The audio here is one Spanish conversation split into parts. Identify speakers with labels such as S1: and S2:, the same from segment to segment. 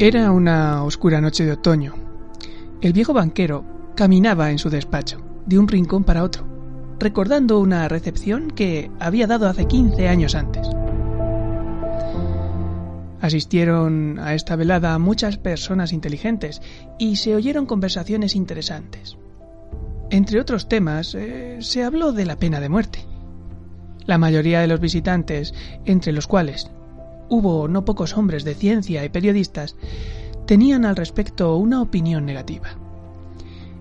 S1: Era una oscura noche de otoño. El viejo banquero caminaba en su despacho, de un rincón para otro, recordando una recepción que había dado hace 15 años antes. Asistieron a esta velada muchas personas inteligentes y se oyeron conversaciones interesantes. Entre otros temas, se habló de la pena de muerte. La mayoría de los visitantes, entre los cuales hubo no pocos hombres de ciencia y periodistas, tenían al respecto una opinión negativa.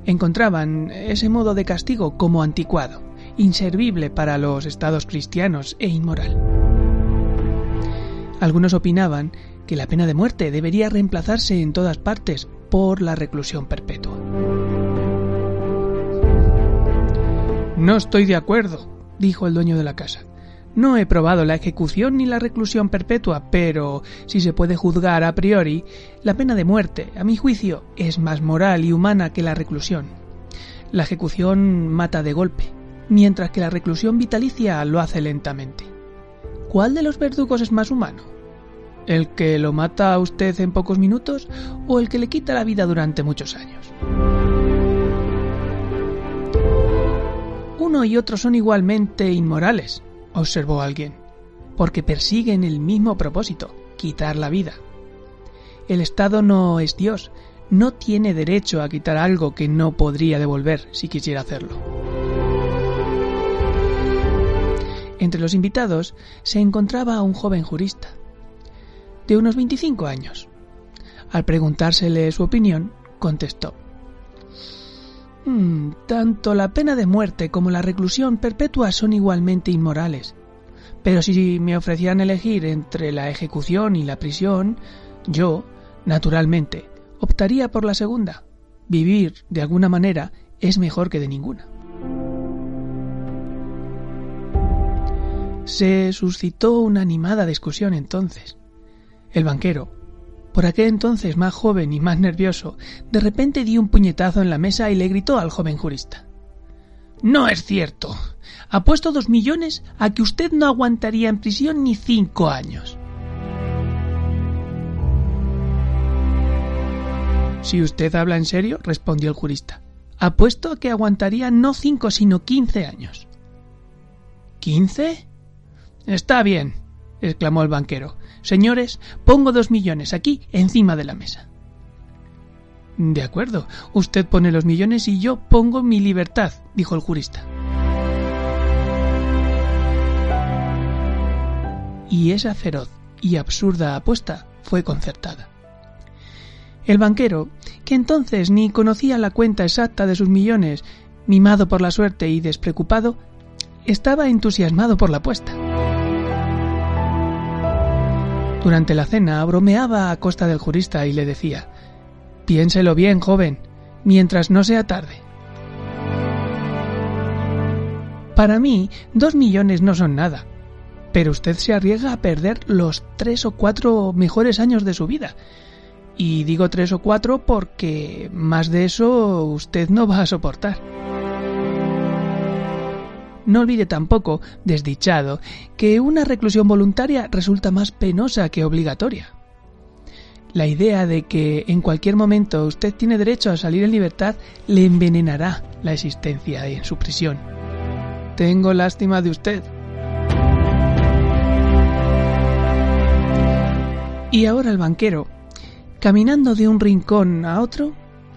S1: Encontraban ese modo de castigo como anticuado, inservible para los estados cristianos e inmoral. Algunos opinaban que la pena de muerte debería reemplazarse en todas partes por la reclusión perpetua. «No estoy de acuerdo», dijo el dueño de la casa. «No he probado la ejecución ni la reclusión perpetua, pero si se puede juzgar a priori, la pena de muerte, a mi juicio, es más moral y humana que la reclusión. La ejecución mata de golpe, mientras que la reclusión vitalicia lo hace lentamente. ¿Cuál de los verdugos es más humano? ¿El que lo mata a usted en pocos minutos o el que le quita la vida durante muchos años?» «Uno y otro son igualmente inmorales», observó alguien, «porque persiguen el mismo propósito, quitar la vida. El Estado no es Dios, no tiene derecho a quitar algo que no podría devolver si quisiera hacerlo». Entre los invitados se encontraba un joven jurista, de unos 25 años. Al preguntársele su opinión, contestó: «Tanto la pena de muerte como la reclusión perpetua son igualmente inmorales. Pero si me ofrecieran elegir entre la ejecución y la prisión, yo, naturalmente, optaría por la segunda. Vivir, de alguna manera, es mejor que de ninguna». Se suscitó una animada discusión entonces. El banquero, por aquel entonces más joven y más nervioso, de repente dio un puñetazo en la mesa y le gritó al joven jurista: «No es cierto. Apuesto 2 millones a que usted no aguantaría en prisión ni 5 años. «Si usted habla en serio», respondió el jurista, «apuesto a que aguantaría no 5 sino 15 años». «¿15? Está bien», exclamó el banquero. «Señores, pongo 2 millones aquí, encima de la mesa». «De acuerdo, usted pone los millones y yo pongo mi libertad», dijo el jurista. Y esa feroz y absurda apuesta fue concertada. El banquero, que entonces ni conocía la cuenta exacta de sus millones, mimado por la suerte y despreocupado, estaba entusiasmado por la apuesta. Durante la cena bromeaba a costa del jurista y le decía: «Piénselo bien, joven, mientras no sea tarde. Para mí, 2 millones no son nada, pero usted se arriesga a perder los 3 o 4 mejores años de su vida. Y digo 3 o 4 porque más de eso usted no va a soportar. No olvide tampoco, desdichado, que una reclusión voluntaria resulta más penosa que obligatoria. La idea de que en cualquier momento usted tiene derecho a salir en libertad le envenenará la existencia en su prisión. Tengo lástima de usted». Y ahora el banquero, caminando de un rincón a otro,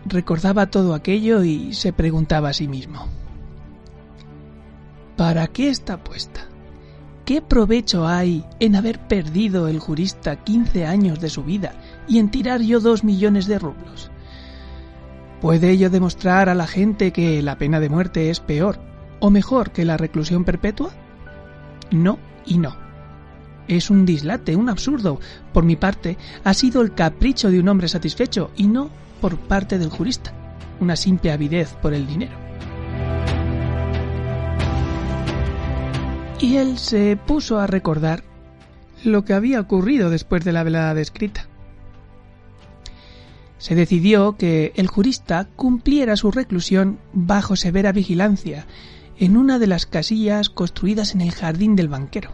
S1: recordaba todo aquello y se preguntaba a sí mismo: ¿para qué esta apuesta? ¿Qué provecho hay en haber perdido el jurista 15 años de su vida y en tirar yo 2 millones de rublos? ¿Puede ello demostrar a la gente que la pena de muerte es peor o mejor que la reclusión perpetua? No y no. Es un dislate, un absurdo. Por mi parte, ha sido el capricho de un hombre satisfecho y no por parte del jurista, una simple avidez por el dinero. Y él se puso a recordar lo que había ocurrido después de la velada descrita. Se decidió que el jurista cumpliera su reclusión bajo severa vigilancia en una de las casillas construidas en el jardín del banquero.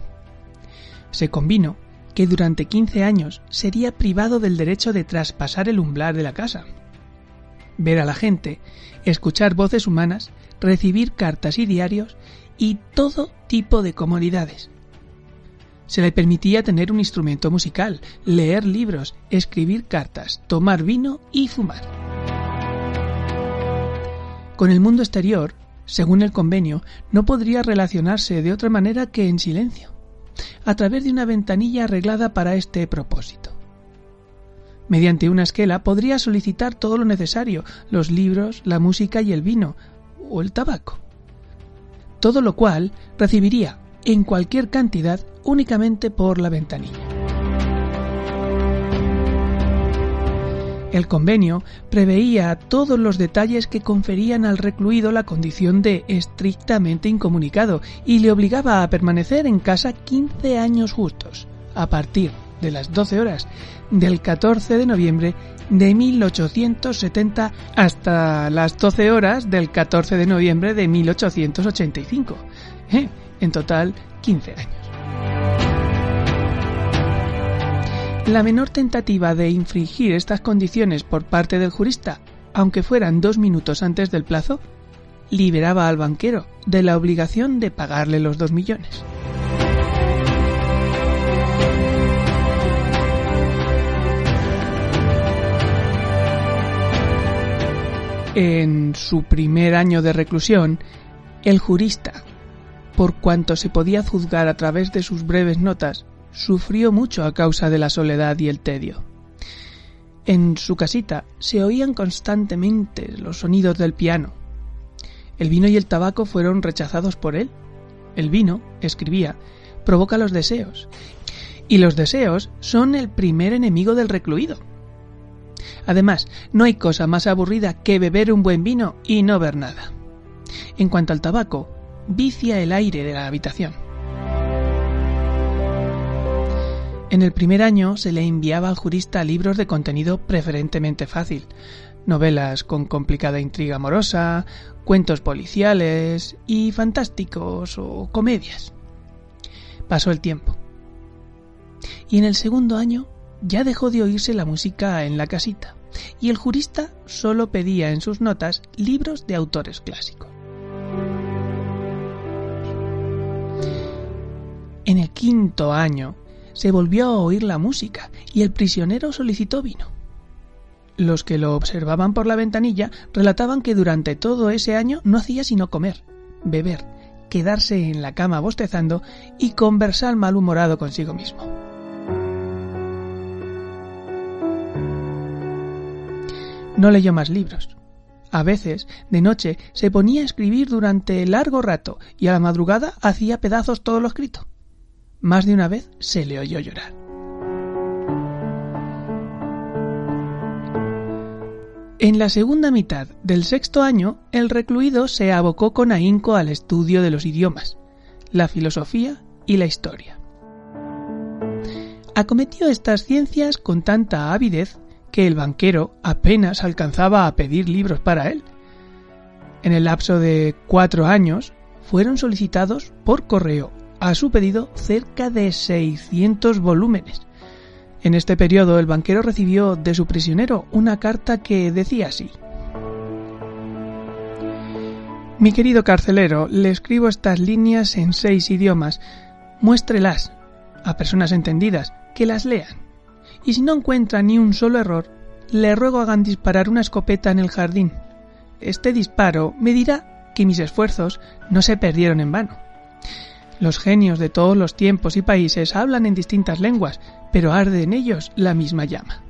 S1: Se convino que durante 15 años sería privado del derecho de traspasar el umbral de la casa, ver a la gente, escuchar voces humanas, recibir cartas y diarios y todo tipo de comodidades. Se le permitía tener un instrumento musical, leer libros, escribir cartas, tomar vino y fumar. Con el mundo exterior, según el convenio, no podría relacionarse de otra manera que en silencio, a través de una ventanilla arreglada para este propósito. Mediante una esquela podría solicitar todo lo necesario, los libros, la música y el vino, o el tabaco. Todo lo cual recibiría en cualquier cantidad únicamente por la ventanilla. El convenio preveía todos los detalles que conferían al recluido la condición de estrictamente incomunicado y le obligaba a permanecer en casa 15 años justos, a partir de las 12 horas del 14 de noviembre de 1870 hasta las 12 horas del 14 de noviembre de 1885. En total, 15 años. La menor tentativa de infringir estas condiciones por parte del jurista, aunque fueran 2 minutos antes del plazo, liberaba al banquero de la obligación de pagarle los 2 millones. En su primer año de reclusión, el jurista, por cuanto se podía juzgar a través de sus breves notas, sufrió mucho a causa de la soledad y el tedio. En su casita se oían constantemente los sonidos del piano. El vino y el tabaco fueron rechazados por él. El vino, escribía, provoca los deseos, y los deseos son el primer enemigo del recluido. Además, no hay cosa más aburrida que beber un buen vino y no ver nada. En cuanto al tabaco, vicia el aire de la habitación. En el primer año se le enviaba al jurista libros de contenido preferentemente fácil, novelas con complicada intriga amorosa, cuentos policiales y fantásticos o comedias. Pasó el tiempo. Y en el segundo año ya dejó de oírse la música en la casita, y el jurista solo pedía en sus notas libros de autores clásicos. En el quinto año se volvió a oír la música y el prisionero solicitó vino. Los que lo observaban por la ventanilla relataban que durante todo ese año no hacía sino comer, beber, quedarse en la cama bostezando y conversar malhumorado consigo mismo. No leyó más libros. A veces, de noche, se ponía a escribir durante largo rato y a la madrugada hacía pedazos todo lo escrito. Más de una vez se le oyó llorar. En la segunda mitad del sexto año, el recluido se abocó con ahínco al estudio de los idiomas, la filosofía y la historia. Acometió estas ciencias con tanta avidez que el banquero apenas alcanzaba a pedir libros para él. En el lapso de 4 años, fueron solicitados por correo a su pedido cerca de 600 volúmenes. En este periodo el banquero recibió de su prisionero una carta que decía así: Mi querido carcelero, le escribo estas líneas en 6 idiomas. Muéstrelas a personas entendidas que las lean. Y si no encuentra ni un solo error, le ruego hagan disparar una escopeta en el jardín. Este disparo me dirá que mis esfuerzos no se perdieron en vano. Los genios de todos los tiempos y países hablan en distintas lenguas, pero arde en ellos la misma llama.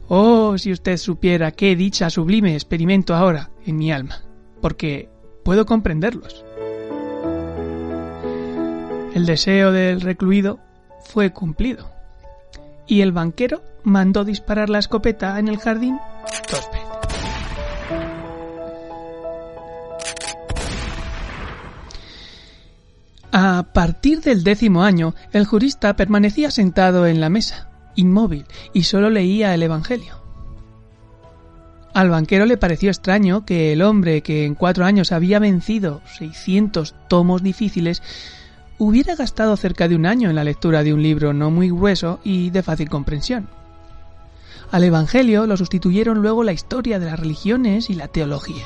S1: Oh, si usted supiera qué dicha sublime experimento ahora en mi alma, porque puedo comprenderlos. El deseo del recluido fue cumplido, y el banquero mandó disparar la escopeta en el jardín 2 veces. A partir del 10º año, el jurista permanecía sentado en la mesa, inmóvil, y solo leía el Evangelio. Al banquero le pareció extraño que el hombre que en 4 años había vencido 600 tomos difíciles hubiera gastado cerca de un año en la lectura de un libro no muy grueso y de fácil comprensión. Al Evangelio lo sustituyeron luego la historia de las religiones y la teología.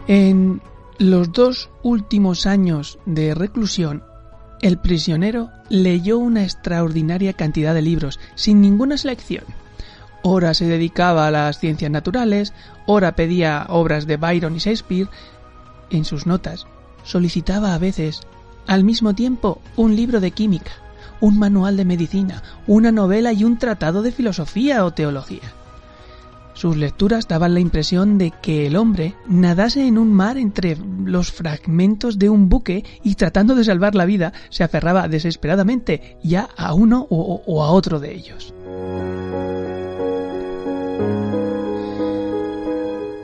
S1: En los 2 últimos años de reclusión, el prisionero leyó una extraordinaria cantidad de libros, sin ninguna selección. Ora se dedicaba a las ciencias naturales, ora pedía obras de Byron y Shakespeare. En sus notas solicitaba a veces, al mismo tiempo, un libro de química, un manual de medicina, una novela y un tratado de filosofía o teología. Sus lecturas daban la impresión de que el hombre nadase en un mar entre los fragmentos de un buque y, tratando de salvar la vida, se aferraba desesperadamente ya a uno o a otro de ellos.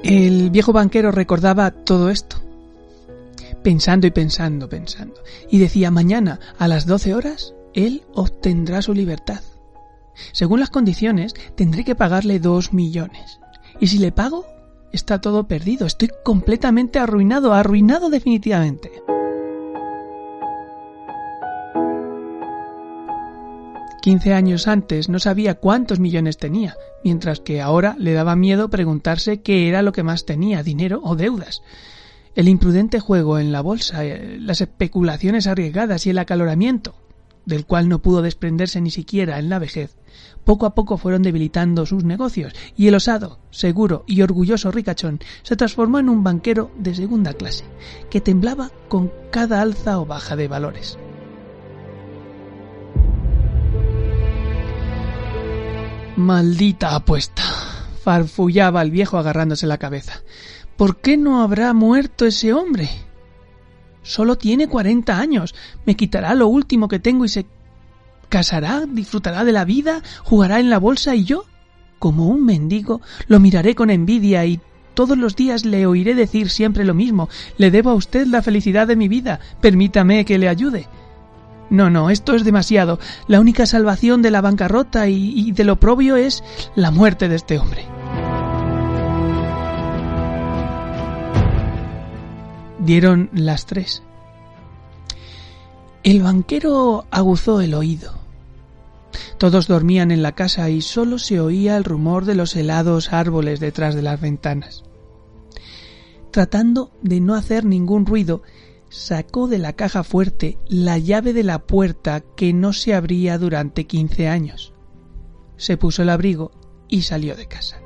S1: El viejo banquero recordaba todo esto, pensando, y decía: mañana a las 12 horas él obtendrá su libertad. Según las condiciones, tendré que pagarle 2 millones. Y si le pago, está todo perdido. Estoy completamente arruinado definitivamente. «15 años antes no sabía cuántos millones tenía, mientras que ahora le daba miedo preguntarse qué era lo que más tenía, dinero o deudas. El imprudente juego en la bolsa, las especulaciones arriesgadas y el acaloramiento, del cual no pudo desprenderse ni siquiera en la vejez, poco a poco fueron debilitando sus negocios, y el osado, seguro y orgulloso ricachón se transformó en un banquero de segunda clase, que temblaba con cada alza o baja de valores. «Maldita apuesta», farfullaba el viejo agarrándose la cabeza. «¿Por qué no habrá muerto ese hombre? Solo tiene 40 años, me quitará lo último que tengo y se casará, disfrutará de la vida, jugará en la bolsa, y yo, como un mendigo, lo miraré con envidia y todos los días le oiré decir siempre lo mismo: le debo a usted la felicidad de mi vida, permítame que le ayude. No, esto es demasiado. La única salvación de la bancarrota y del oprobio es la muerte de este hombre». Dieron las 3. El banquero aguzó el oído. Todos dormían en la casa y solo se oía el rumor de los helados árboles detrás de las ventanas. Tratando de no hacer ningún ruido, sacó de la caja fuerte la llave de la puerta que no se abría durante 15 años. Se puso el abrigo y salió de casa.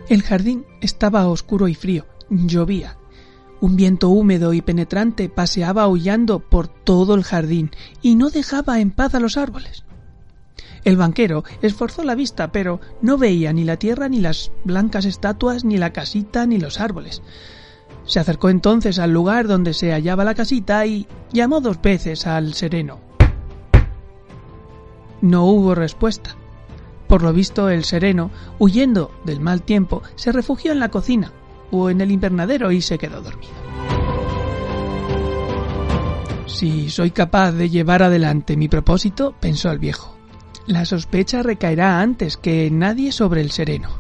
S1: El jardín estaba oscuro y frío. Llovía. Un viento húmedo y penetrante paseaba aullando por todo el jardín y no dejaba en paz a los árboles. El banquero esforzó la vista, pero no veía ni la tierra, ni las blancas estatuas, ni la casita, ni los árboles. Se acercó entonces al lugar donde se hallaba la casita y llamó 2 veces al sereno. No hubo respuesta. Por lo visto, el sereno, huyendo del mal tiempo, se refugió en la cocina o en el invernadero y se quedó dormido. «Si soy capaz de llevar adelante mi propósito», pensó el viejo, «la sospecha recaerá antes que nadie sobre el sereno».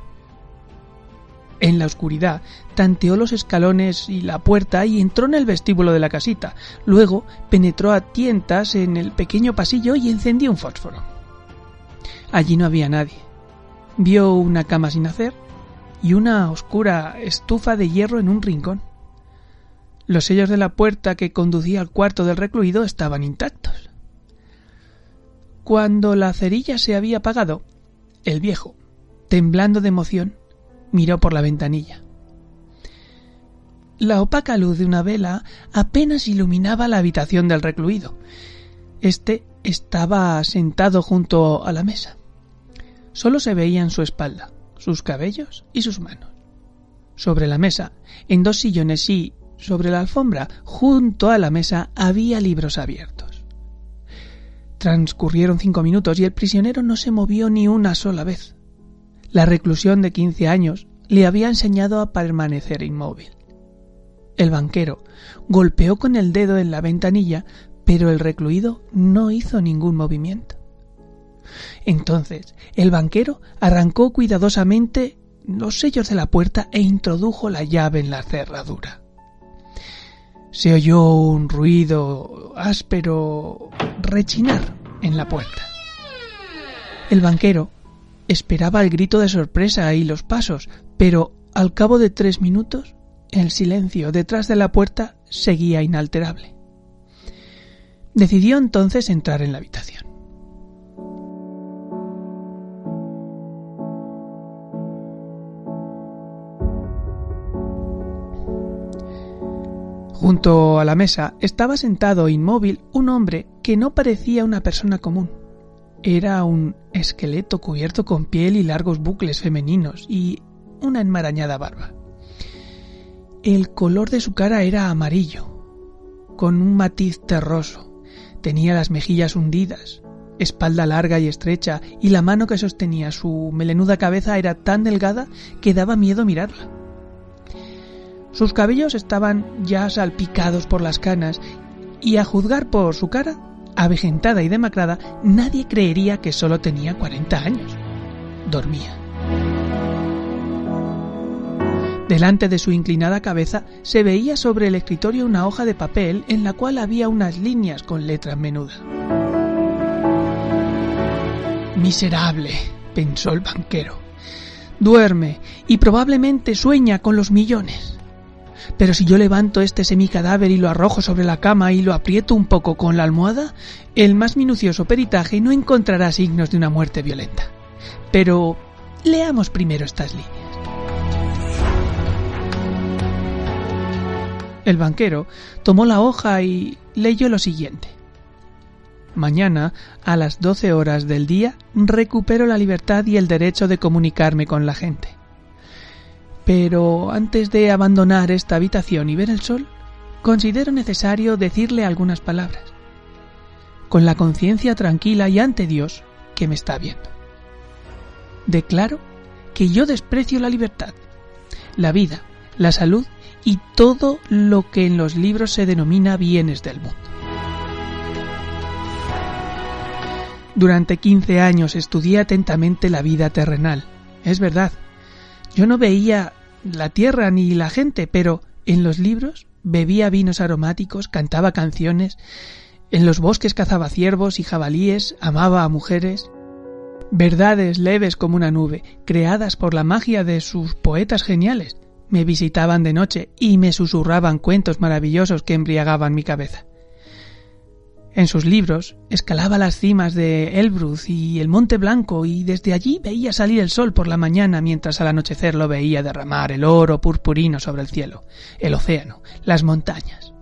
S1: En la oscuridad tanteó los escalones y la puerta y entró en el vestíbulo de la casita. Luego penetró a tientas en el pequeño pasillo y encendió un fósforo. Allí no había nadie. Vio una cama sin hacer y una oscura estufa de hierro en un rincón. Los sellos de la puerta que conducía al cuarto del recluido estaban intactos. Cuando la cerilla se había apagado, el viejo, temblando de emoción, miró por la ventanilla. La opaca luz de una vela apenas iluminaba la habitación del recluido. Este estaba sentado junto a la mesa. Solo se veían su espalda, sus cabellos y sus manos. Sobre la mesa, en 2 sillones y sobre la alfombra, junto a la mesa, había libros abiertos. Transcurrieron 5 minutos y el prisionero no se movió ni una sola vez. La reclusión de 15 años le había enseñado a permanecer inmóvil. El banquero golpeó con el dedo en la ventanilla, pero el recluido no hizo ningún movimiento. Entonces el banquero arrancó cuidadosamente los sellos de la puerta e introdujo la llave en la cerradura. Se oyó un ruido áspero rechinar en la puerta. El banquero esperaba el grito de sorpresa y los pasos, pero al cabo de 3 minutos, el silencio detrás de la puerta seguía inalterable. Decidió entonces entrar en la habitación. Junto a la mesa estaba sentado inmóvil un hombre que no parecía una persona común. Era un esqueleto cubierto con piel y largos bucles femeninos y una enmarañada barba. El color de su cara era amarillo, con un matiz terroso. Tenía las mejillas hundidas, espalda larga y estrecha, y la mano que sostenía su melenuda cabeza era tan delgada que daba miedo mirarla. Sus cabellos estaban ya salpicados por las canas, y a juzgar por su cara, avejentada y demacrada, nadie creería que solo tenía 40 años. Dormía. Delante de su inclinada cabeza se veía sobre el escritorio una hoja de papel en la cual había unas líneas con letras menudas. «Miserable», pensó el banquero. «Duerme y probablemente sueña con los millones. Pero si yo levanto este semicadáver y lo arrojo sobre la cama y lo aprieto un poco con la almohada, el más minucioso peritaje no encontrará signos de una muerte violenta. Pero leamos primero estas líneas». El banquero tomó la hoja y leyó lo siguiente: «Mañana, a las 12 horas del día, recupero la libertad y el derecho de comunicarme con la gente. Pero antes de abandonar esta habitación y ver el sol, considero necesario decirle algunas palabras, con la conciencia tranquila y ante Dios que me está viendo. Declaro que yo desprecio la libertad, la vida, la salud y todo lo que en los libros se denomina bienes del mundo. Durante 15 años estudié atentamente la vida terrenal. Es verdad, yo no veía la tierra ni la gente, pero en los libros bebía vinos aromáticos, cantaba canciones, en los bosques cazaba ciervos y jabalíes, amaba a mujeres. Verdades leves como una nube, creadas por la magia de sus poetas geniales, me visitaban de noche y me susurraban cuentos maravillosos que embriagaban mi cabeza. En sus libros escalaba las cimas de Elbruz y el Monte Blanco y desde allí veía salir el sol por la mañana mientras al anochecer lo veía derramar el oro purpurino sobre el cielo, el océano, las montañas.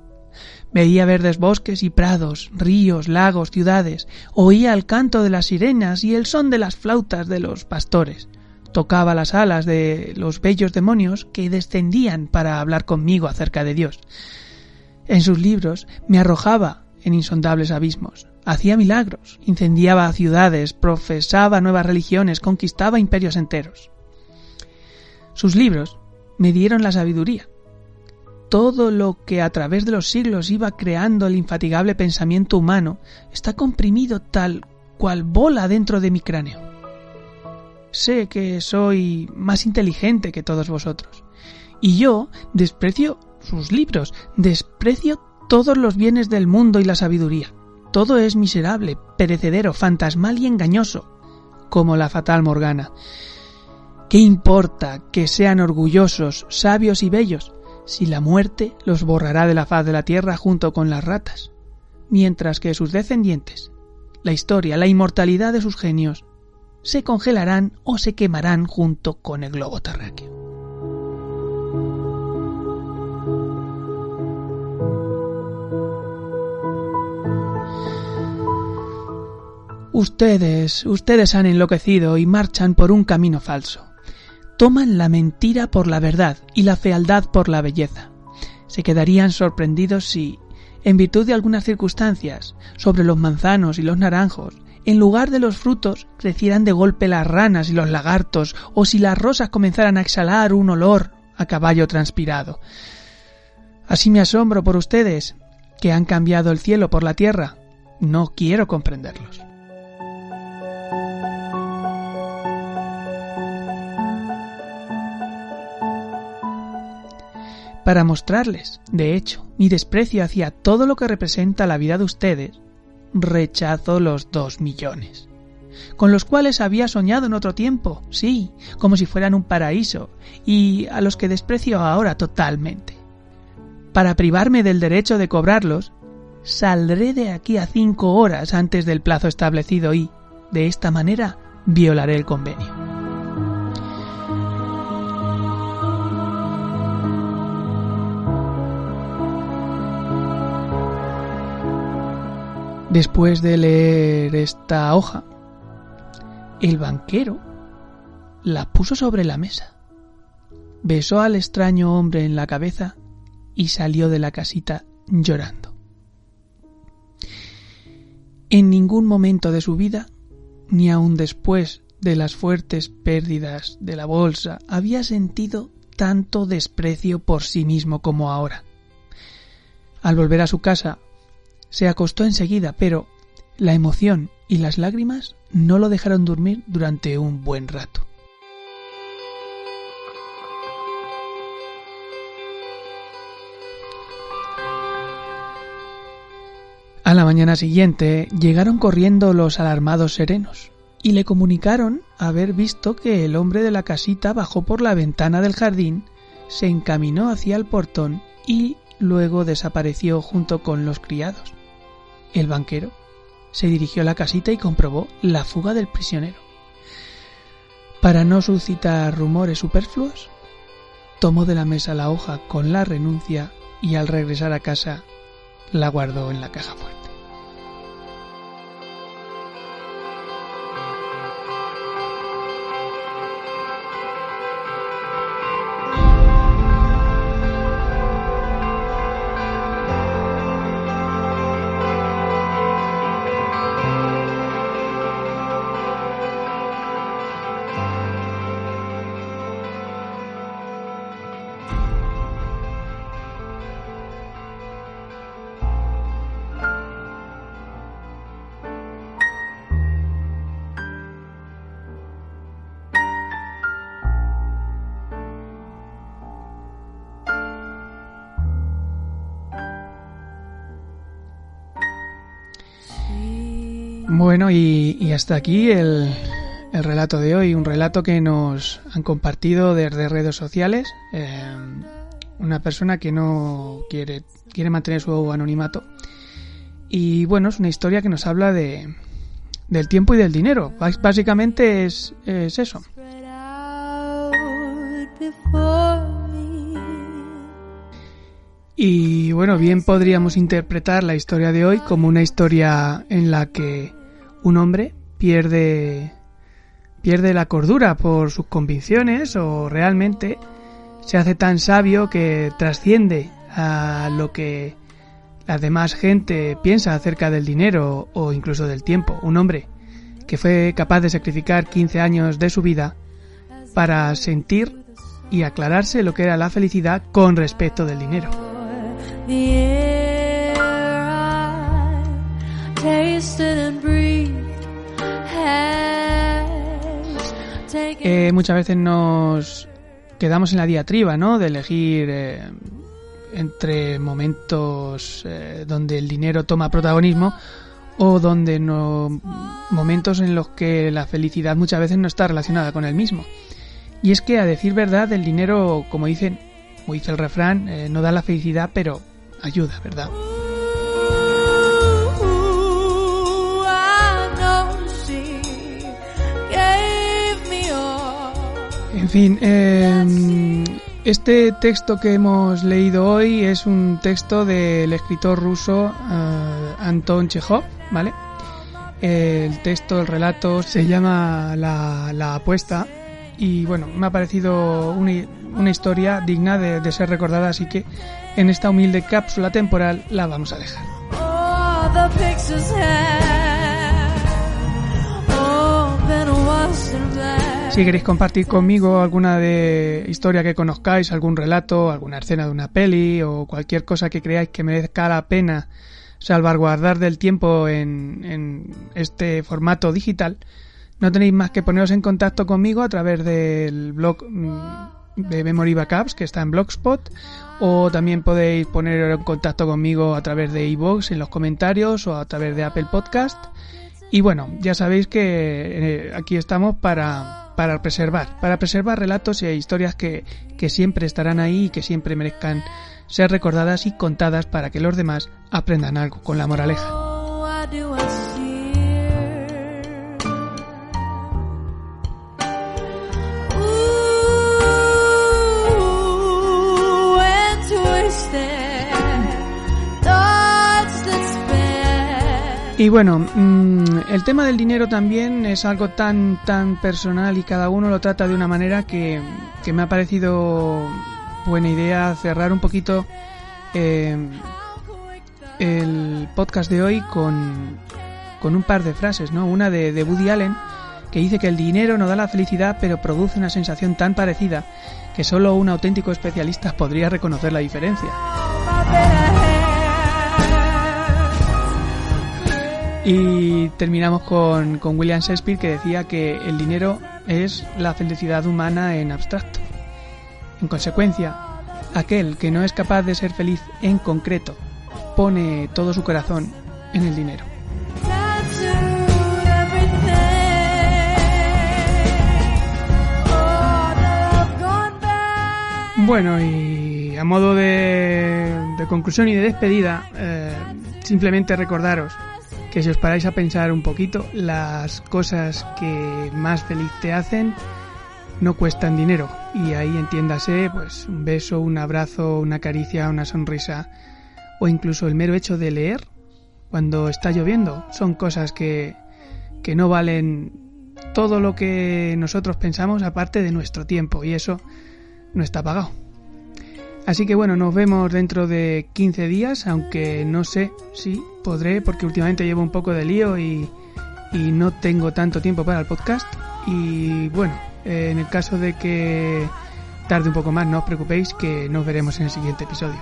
S1: Veía verdes bosques y prados, ríos, lagos, ciudades, oía el canto de las sirenas y el son de las flautas de los pastores. Tocaba las alas de los bellos demonios que descendían para hablar conmigo acerca de Dios. En sus libros me arrojaba en insondables abismos, hacía milagros, incendiaba ciudades, profesaba nuevas religiones, conquistaba imperios enteros. Sus libros me dieron la sabiduría. Todo lo que a través de los siglos iba creando el infatigable pensamiento humano está comprimido tal cual bola dentro de mi cráneo. Sé que soy más inteligente que todos vosotros, y yo desprecio sus libros, desprecio todos los bienes del mundo y la sabiduría. Todo es miserable, perecedero, fantasmal y engañoso, como la fatal Morgana. ¿Qué importa que sean orgullosos, sabios y bellos, si la muerte los borrará de la faz de la tierra junto con las ratas, mientras que sus descendientes, la historia, la inmortalidad de sus genios, se congelarán o se quemarán junto con el globo terráqueo? Ustedes han enloquecido y marchan por un camino falso. Toman la mentira por la verdad y la fealdad por la belleza. Se quedarían sorprendidos si, en virtud de algunas circunstancias, sobre los manzanos y los naranjos, en lugar de los frutos, crecieran de golpe las ranas y los lagartos, o si las rosas comenzaran a exhalar un olor a caballo transpirado. Así me asombro por ustedes, que han cambiado el cielo por la tierra. No quiero comprenderlos. Para mostrarles, de hecho, mi desprecio hacia todo lo que representa la vida de ustedes, rechazo los 2 millones, con los cuales había soñado en otro tiempo, sí, como si fueran un paraíso, y a los que desprecio ahora totalmente. Para privarme del derecho de cobrarlos, saldré de aquí a 5 horas antes del plazo establecido y, de esta manera, violaré el convenio. Después de leer esta hoja, el banquero la puso sobre la mesa, besó al extraño hombre en la cabeza y salió de la casita llorando. En ningún momento de su vida, ni aun después de las fuertes pérdidas de la bolsa, había sentido tanto desprecio por sí mismo como ahora. Al volver a su casa, se acostó enseguida, pero la emoción y las lágrimas no lo dejaron dormir durante un buen rato. A la mañana siguiente llegaron corriendo los alarmados serenos y le comunicaron haber visto que el hombre de la casita bajó por la ventana del jardín, se encaminó hacia el portón y luego desapareció junto con los criados. El banquero se dirigió a la casita y comprobó la fuga del prisionero. Para no suscitar rumores superfluos, tomó de la mesa la hoja con la renuncia y al regresar a casa la guardó en la caja fuerte. Bueno, y hasta aquí el relato de hoy, un relato que nos han compartido desde redes sociales, una persona que no quiere mantener su anonimato, y bueno, es una historia que nos habla del tiempo y del dinero. Básicamente es eso. Y bueno, bien podríamos interpretar la historia de hoy como una historia en la que un hombre pierde la cordura por sus convicciones, o realmente se hace tan sabio que trasciende a lo que la demás gente piensa acerca del dinero o incluso del tiempo. Un hombre que fue capaz de sacrificar 15 años de su vida para sentir y aclararse lo que era la felicidad con respecto del dinero. Muchas veces nos quedamos en la diatriba, ¿no?, de elegir entre momentos donde el dinero toma protagonismo o donde momentos en los que la felicidad muchas veces no está relacionada con el mismo. Y es que, a decir verdad, el dinero, como dice el refrán, no da la felicidad, pero ayuda, ¿verdad? En fin, este texto que hemos leído hoy es un texto del escritor ruso Anton Chejov, ¿vale? El relato se llama La apuesta, y bueno, me ha parecido una historia digna de ser recordada, así que en esta humilde cápsula temporal la vamos a dejar. Si queréis compartir conmigo alguna historia que conozcáis, algún relato, alguna escena de una peli o cualquier cosa que creáis que merezca la pena salvaguardar del tiempo en este formato digital, no tenéis más que poneros en contacto conmigo a través del blog de Memory Backups, que está en Blogspot, o también podéis poner en contacto conmigo a través de iVoox en los comentarios o a través de Apple Podcast. Y bueno, ya sabéis que aquí estamos para preservar relatos e historias que siempre estarán ahí y que siempre merezcan ser recordadas y contadas para que los demás aprendan algo con la moraleja. Y bueno, el tema del dinero también es algo tan personal y cada uno lo trata de una manera que me ha parecido buena idea cerrar un poquito el podcast de hoy con un par de frases, ¿no? Una de Woody Allen, que dice que el dinero no da la felicidad, pero produce una sensación tan parecida que solo un auténtico especialista podría reconocer la diferencia. Y terminamos con William Shakespeare, que decía que el dinero es la felicidad humana en abstracto. En consecuencia, aquel que no es capaz de ser feliz en concreto pone todo su corazón en el dinero. Bueno, y a modo de conclusión y de despedida, simplemente recordaros que si os paráis a pensar un poquito, las cosas que más feliz te hacen no cuestan dinero. Y ahí entiéndase, pues un beso, un abrazo, una caricia, una sonrisa, o incluso el mero hecho de leer cuando está lloviendo. Son cosas que no valen todo lo que nosotros pensamos, aparte de nuestro tiempo, y eso no está pagado. Así que bueno, nos vemos dentro de 15 días, aunque no sé si podré, porque últimamente llevo un poco de lío y no tengo tanto tiempo para el podcast. Y bueno, en el caso de que tarde un poco más, no os preocupéis, que nos veremos en el siguiente episodio.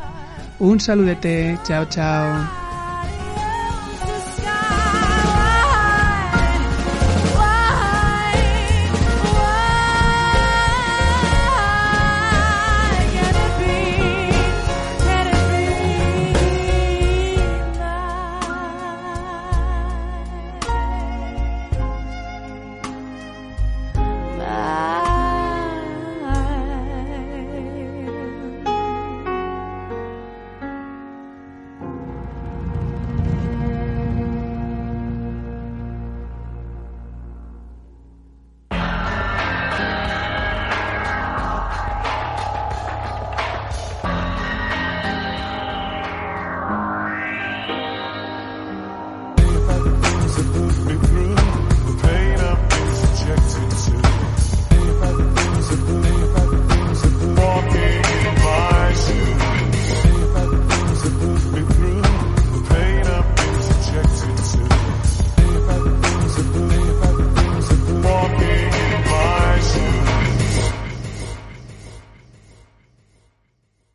S1: Un saludete, chao chao.